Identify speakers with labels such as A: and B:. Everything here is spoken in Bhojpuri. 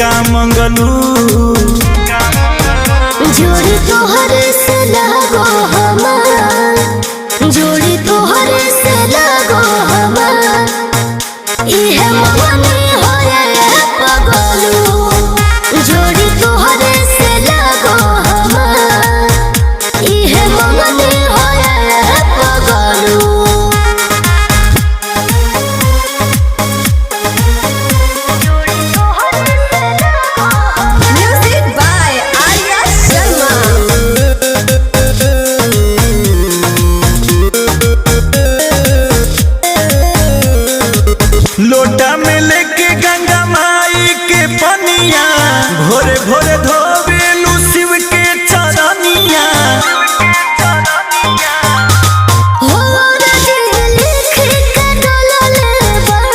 A: का मंगलू
B: जोड़ी तोहर से लगो हमार, जोड़ी तोहर से लगो हमार, इहे मगनी होए पगलू। जोड़ी तोहर से लगो हमार, इहे मगनी होए पगलू।
C: Music by Arya Sharma.
A: लोटा में लेके गंगा माई के पनिया भोरे भोरे धो